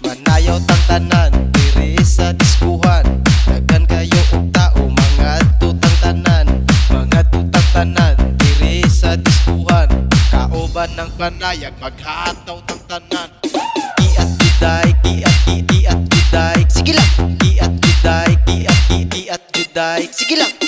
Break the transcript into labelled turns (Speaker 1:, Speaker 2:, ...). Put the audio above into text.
Speaker 1: Manayaw tang tanan diri sa diskuhan. Daghan kayo og tao mga tutang tanan. Mga tutang tanan diri sa diskuhan. Kauban ng panayag maghataw tang tanan. Iat juday, iat juday. Sige lang. Iat juday, iat juday. Sige lang.